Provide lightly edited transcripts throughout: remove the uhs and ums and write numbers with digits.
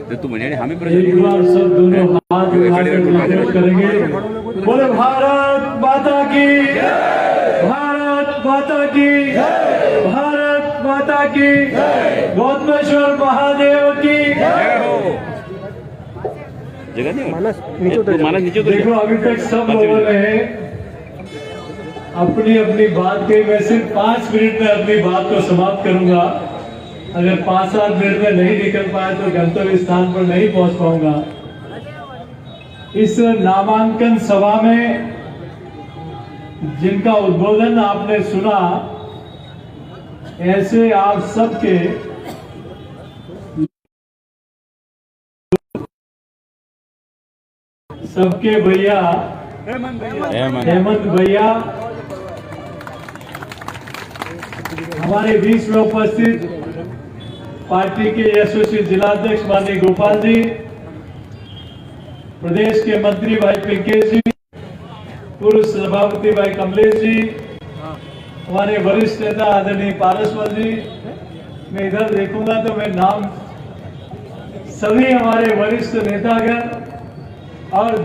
तू म्हणे हामी एक बार सब दोनों हाथ उठा कर करेंगे। बोले भारत माता की, भारत माता की, भारत माता की, गौतमेश्वर महादेव की। जगह नहीं मानस नीचे देखो अभी तक सब लोगों ने अपनी अपनी बात कही। मैं सिर्फ 5 मिनट में अपनी बात को समाप्त करूंगा। अगर 5-7 मिनट में नहीं निकल पाए तो गंतव्य स्थान पर नहीं पहुंच पाऊंगा। इस नामांकन सभा में जिनका उद्बोधन आपने सुना, ऐसे आप सबके भैया हेमंत भैया, हमारे बीच में उपस्थित पार्टी के यशस्वी जिलाध्यक्ष माननीय गोपाल जी, प्रदेश के मंत्री भाई पिंकेश जी, पूर्व सभापति भाई कमलेश जी, हमारे वरिष्ठ नेता आदरणीय पारसवाल जी। मैं इधर देखूंगा तो मैं नाम सभी हमारे वरिष्ठ नेतागण और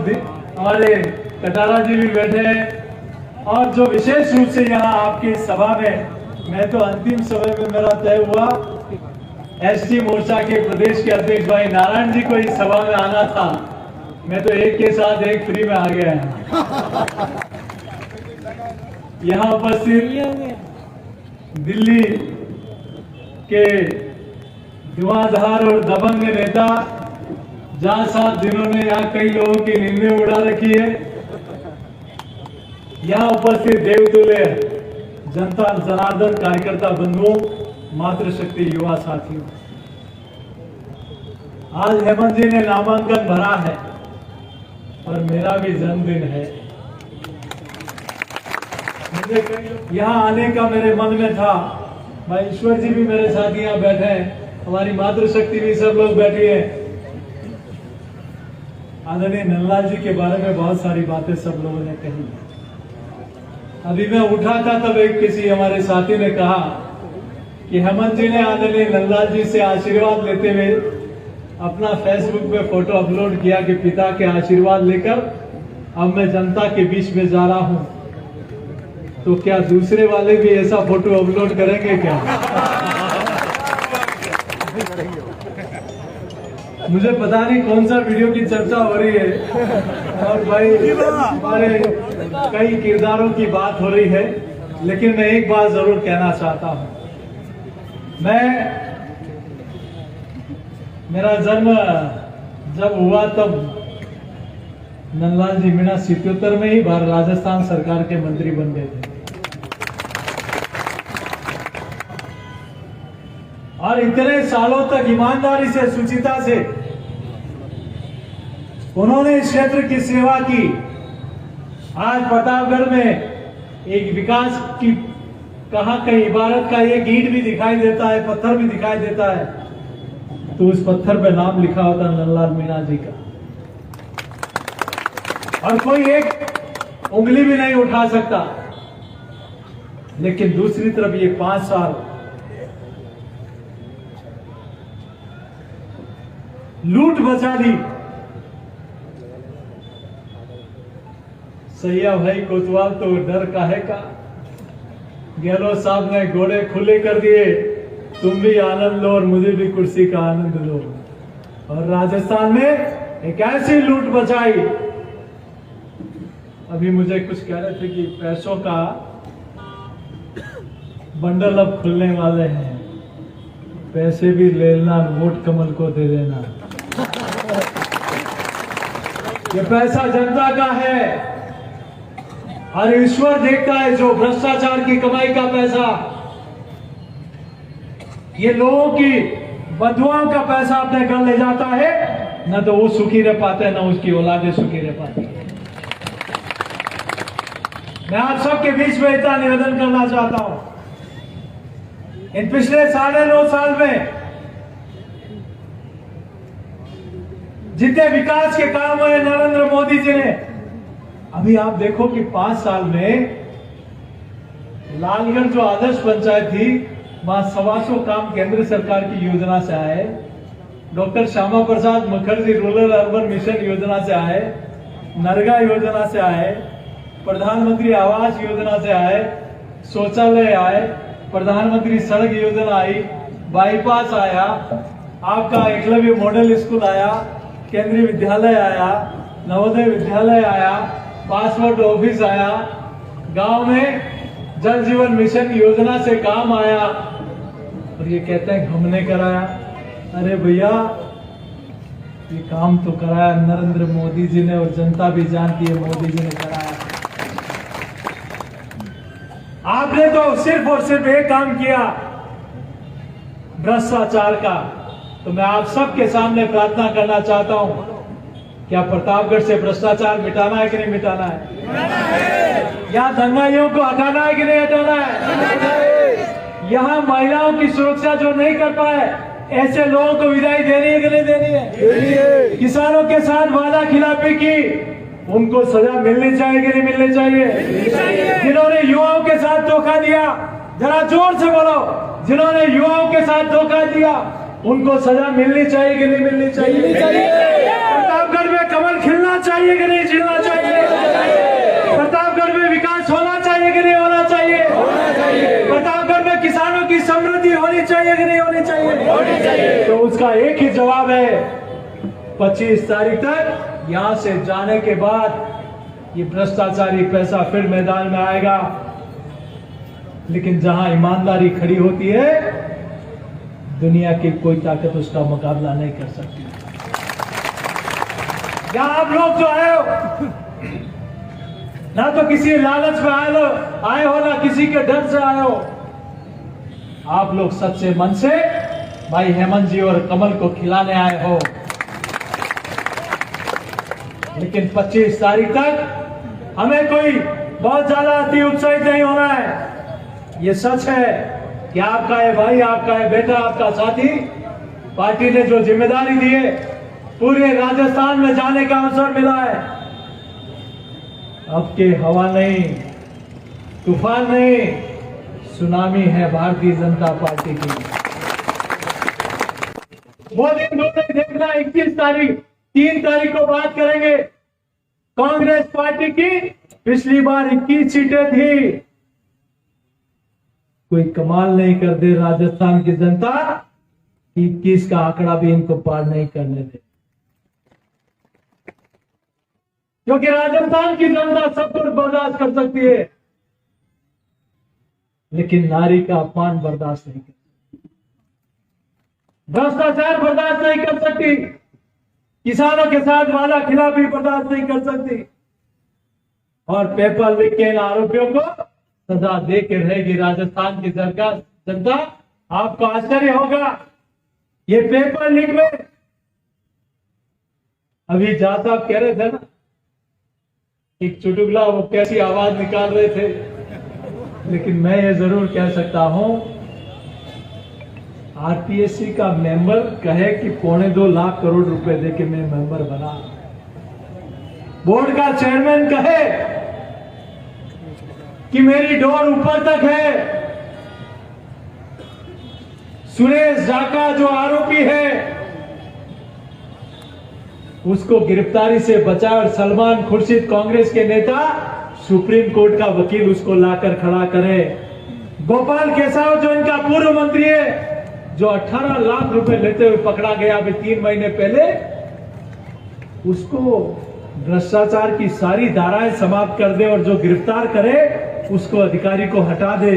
हमारे कटारा जी भी बैठे हैं। और जो विशेष रूप से यहाँ आपकी सभा में, मैं तो अंतिम समय में मेरा तय हुआ, एसटी मोर्चा के प्रदेश के अध्यक्ष भाई नारायण जी को इस सभा में आना था। मैं तो एक के साथ एक फ्री में आ गया है। यहाँ उपस्थित दिल्ली के धुआंधार और दबंग नेता, जहां 7 दिनों ने यहाँ कई लोगों की नींदें उड़ा रखी है। यहाँ उपस्थित देवतुल्य जनता जनार्दन कार्यकर्ता बंधुओं, मातृशक्ति युवा साथियों, आज हेमंत जी ने नामांकन भरा है और मेरा भी जन्मदिन है। मुझे यहाँ आने का मेरे मन में था। भाई ईश्वर जी भी मेरे साथ यहाँ बैठे हैं, हमारी मातृशक्ति भी सब लोग बैठी है। आदरणीय नंदलाल जी के बारे में बहुत सारी बातें सब लोगों ने कही। अभी मैं उठा था तब एक किसी हमारे साथी ने कहा कि हेमंत जी ने आदरणीय नंदलाल जी से आशीर्वाद लेते हुए अपना फेसबुक पे फोटो अपलोड किया कि पिता के आशीर्वाद लेकर अब मैं जनता के बीच में जा रहा हूं। तो क्या दूसरे वाले भी ऐसा फोटो अपलोड करेंगे क्या? मुझे पता नहीं कौन सा वीडियो की चर्चा हो रही है और भाई हमारे कई किरदारों की बात हो रही है, लेकिन मैं एक बात जरूर कहना चाहता हूं। मेरा जन्म जब हुआ तब नंदलाल जी मीणा 77 में ही राजस्थान सरकार के मंत्री बन गए थे। और इतने सालों तक ईमानदारी से, सुचिता से उन्होंने इस क्षेत्र की सेवा की। आज प्रतापगढ़ में एक विकास की कहा कहीं इबारत का एक ईंट भी दिखाई देता है, पत्थर भी दिखाई देता है, तो उस पत्थर पे नाम लिखा होता नंदलाल मीणा जी का। और कोई एक उंगली भी नहीं उठा सकता। लेकिन दूसरी तरफ ये 5 साल लूट मचा दी। सैया भाई कोतवाल तो डर काहे का, गहलोत साहब ने घोड़े खुले कर दिए, तुम भी आनंद लो और मुझे भी कुर्सी का आनंद लो। और राजस्थान में एक ऐसी लूट मचाई। अभी मुझे कुछ कह रहे थे कि पैसों का बंडल अब खुलने वाले हैं, पैसे भी ले लेना, वोट कमल को दे देना। ये पैसा जनता का है और ईश्वर देखता है जो भ्रष्टाचार की कमाई का पैसा, ये लोगों की बदुआओं का पैसा अपने घर ले जाता है, न तो वो सुखी रह पाते हैं, न उसकी औलादें सुखी रह पाती है। मैं आप सबके बीच में इतना निवेदन करना चाहता हूं, इन पिछले 9.5 साल में जितने विकास के काम हुए नरेंद्र मोदी जी ने, अभी आप देखो कि 5 साल में लालगढ़ जो आदर्श पंचायत थी, वहां 125 काम केंद्र सरकार की योजना से आए doctor Shyama Prasad Mukherjee rural urban mission योजना से आए, नरेगा योजना से आए, प्रधानमंत्री आवास योजना से आए, शौचालय आए, प्रधानमंत्री सड़क योजना आई, बाईपास आया, आपका एकलव्य मॉडल स्कूल आया, केंद्रीय विद्यालय आया, नवोदय विद्यालय आया, पासपोर्ट ऑफिस आया, गांव में जल जीवन मिशन योजना से काम आया। और ये कहते हैं हमने कराया। अरे भैया, ये काम तो कराया नरेंद्र मोदी जी ने, और जनता भी जानती है मोदी जी ने कराया। आपने तो सिर्फ और सिर्फ एक काम किया, भ्रष्टाचार का। तो मैं आप सबके सामने प्रार्थना करना चाहता हूं, क्या प्रतापगढ़ से भ्रष्टाचार मिटाना है कि नहीं मिटाना है? या दंगाइयों को हटाना है कि नहीं हटाना है? यहाँ महिलाओं की सुरक्षा जो नहीं कर पाए, ऐसे लोगों को विदाई देनी है कि नहीं देनी है? किसानों के साथ वादा खिलाफी की, उनको सजा मिलनी चाहिए कि नहीं मिलनी चाहिए? जिन्होंने युवाओं के साथ धोखा दिया, जरा जोर से बोलो, जिन्होंने युवाओं के साथ धोखा दिया, उनको सजा मिलनी चाहिए कि नहीं मिलनी चाहिए? प्रतापगढ़ में कमल खिलना चाहिए कि नहीं खिलना चाहिए? प्रतापगढ़ में विकास होना चाहिए कि नहीं होना चाहिए? प्रतापगढ़ में किसानों की समृद्धि होनी चाहिए कि नहीं होनी चाहिए? तो उसका एक ही जवाब है, 25 तारीख तक यहाँ से जाने के बाद ये भ्रष्टाचारी पैसा फिर मैदान में आएगा। लेकिन जहां ईमानदारी खड़ी होती है, दुनिया की कोई ताकत उसका मुकाबला नहीं कर सकती। या आप लोग जो आए हो, ना तो किसी लालच में आए हो, ना किसी के डर से आए हो। आप लोग सच्चे मन से भाई हेमंत जी और कमल को खिलाने आए हो। लेकिन 25 तारीख तक हमें कोई बहुत ज्यादा अति उत्साहित नहीं होना है। ये सच है कि आपका ये भाई, आपका ये बेटा, आपका साथी, पार्टी ने जो जिम्मेदारी दी है, पूरे राजस्थान में जाने का अवसर मिला है। अब के हवा नहीं, तूफान नहीं, सुनामी है भारतीय जनता पार्टी की। वो दिन नहीं देखना, 21 तारीख, 3 तारीख को बात करेंगे। कांग्रेस पार्टी की पिछली बार 21 सीटें थी। कोई कमाल नहीं कर दे राजस्थान की जनता, 21 का आंकड़ा भी इनको पार नहीं करने दे, क्योंकि राजस्थान की जनता सब कुछ बर्दाश्त कर सकती है, लेकिन नारी का अपमान बर्दाश्त नहीं कर सकती, भ्रष्टाचार बर्दाश्त नहीं कर सकती, किसानों के साथ वादा खिलाफी बर्दाश्त नहीं कर सकती, और पेपर लीक के इन आरोपियों को सजा दे के रहेगी राजस्थान की सरकार। जनता, आपको आश्चर्य होगा, ये पेपर लीक में अभी जहां साहब कह रहे थे ना, एक चुटकुला, वो कैसी आवाज निकाल रहे थे, लेकिन मैं ये जरूर कह सकता हूं, आरपीएससी का मेंबर कहे कि 2.25 लाख करोड़ रुपए देके मैं मेंबर बना, बोर्ड का चेयरमैन कहे कि मेरी डोर ऊपर तक है, सुरेश जाका जो आरोपी है उसको गिरफ्तारी से बचा, और सलमान खुर्शीद कांग्रेस के नेता सुप्रीम कोर्ट का वकील उसको लाकर खड़ा करे। गोपाल केसाव जो इनका पूर्व मंत्री है, जो 18 लाख रुपए लेते हुए पकड़ा गया अभी 3 महीने पहले, उसको भ्रष्टाचार की सारी धाराएं समाप्त कर दे, और जो गिरफ्तार करे उसको अधिकारी को हटा दे।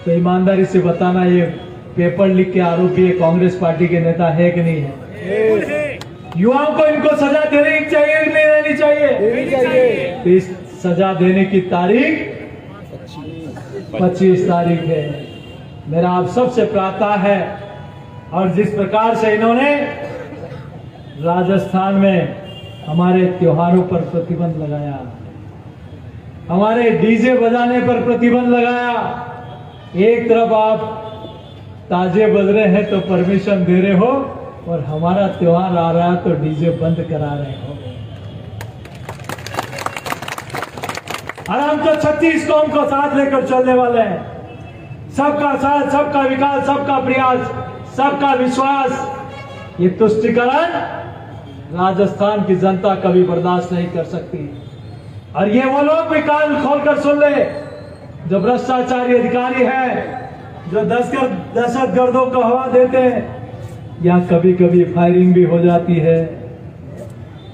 तो ईमानदारी से बताना, ये पेपर लीक के आरोपी कांग्रेस पार्टी के नेता है कि नहीं है? युवाओं को इनको सजा देनी चाहिए कि नहीं देनी चाहिए? तो इस सजा देने की तारीख 25 तारीख है। मेरा आप सबसे प्रार्थना है, और जिस प्रकार से इन्होंने राजस्थान में हमारे त्योहारों पर प्रतिबंध लगाया, हमारे डीजे बजाने पर प्रतिबंध लगाया, एक तरफ आप ताजे बज रहे हैं तो परमिशन दे रहे हो, और हमारा त्योहार आ रहा है तो डीजे बंद करा रहे हो। और हम तो 36 कौम को साथ लेकर चलने वाले हैं। सबका साथ, सबका विकास, सबका प्रयास, सबका विश्वास, ये तुष्टिकरण राजस्थान की जनता कभी बर्दाश्त नहीं कर सकती। और ये वो लोग भी कान खोलकर सुन ले जो भ्रष्टाचारी अधिकारी हैं, जो दहशतगर्दों को हवा देते हैं, या कभी कभी फायरिंग भी हो जाती है,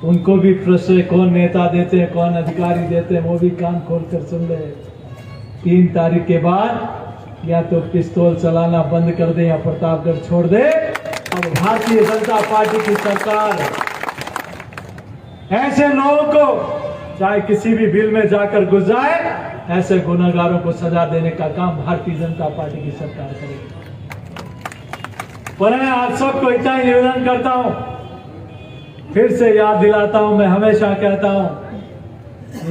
उनको भी प्रश्रय कौन नेता देते हैं, कौन अधिकारी देते हैं, वो भी कान खोलकर सुन ले। 3 तारीख के बाद या तो पिस्तौल चलाना बंद कर दे या प्रतापगढ़ छोड़ दे। अब भारतीय जनता पार्टी की सरकार ऐसे लोगों को चाहे किसी भी बिल में जाकर घुस जाए, ऐसे गुनहगारों को सजा देने का काम भारतीय जनता पार्टी की सरकार करेगी। पर मैं आप सबको इतना ही निवेदन करता हूं, फिर से याद दिलाता हूं, मैं हमेशा कहता हूं,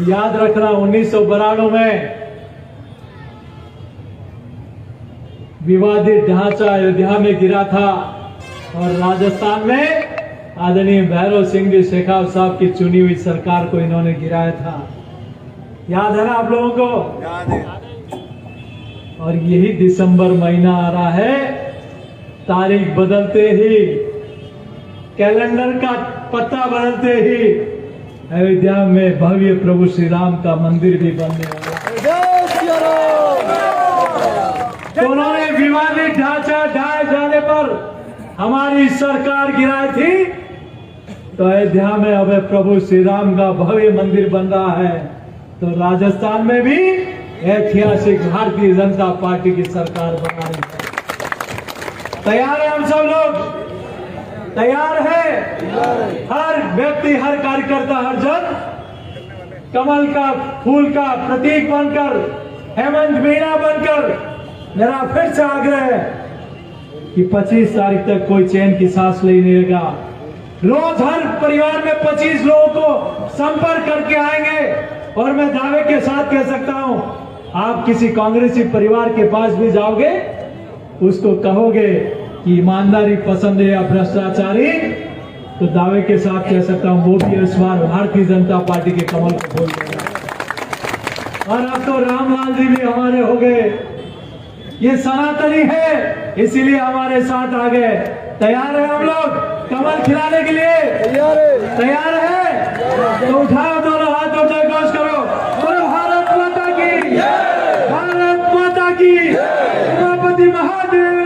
याद रखना 1992 में विवादित ढांचा अयोध्या में गिरा था और राजस्थान में आदरणीय भैरव सिंह जी शेखावत साहब की चुनी हुई सरकार को इन्होंने गिराया था। याद है ना आप लोगों को? याद है। और यही दिसंबर महीना आ रहा है, तारीख बदलते ही, कैलेंडर का पत्ता बदलते ही अयोध्या में भव्य प्रभु श्री राम का मंदिर भी बनने वाला है। तो उन्होंने विवादित ढांचा ढाए जाने पर हमारी सरकार गिराई थी, तो अयोध्या में अब प्रभु श्री राम का भव्य मंदिर बन रहा है। तो राजस्थान में भी ऐतिहासिक भारतीय जनता पार्टी की सरकार बनाई है। तैयार है हम सब लोग? तैयार है? हर व्यक्ति, हर कार्यकर्ता, हर जन कमल का फूल का प्रतीक बनकर, हेमंत मीणा बनकर, मेरा फिर से आग्रह है कि 25 तारीख तक कोई चैन की सांस नहीं लेगा। रोज हर परिवार में 25 लोगों को संपर्क करके आएंगे। और मैं दावे के साथ कह सकता हूं, आप किसी कांग्रेसी परिवार के पास भी जाओगे, उसको कहोगे कि ईमानदारी पसंद है या भ्रष्टाचारी, तो दावे के साथ कह सकता हूं वो भी इस बार भारतीय जनता पार्टी के कमल को खोल देगा। और अब तो रामलाल जी भी हमारे हो गए, ये सनातनी है इसीलिए हमारे साथ आ गए। तैयार है हम लोग कमल खिलाने के लिए? तैयार है? तो उठाओ दोनों हाथ और जयघोष करो, बोलो भारत माता की, भारत माता की, उमापति महादेव।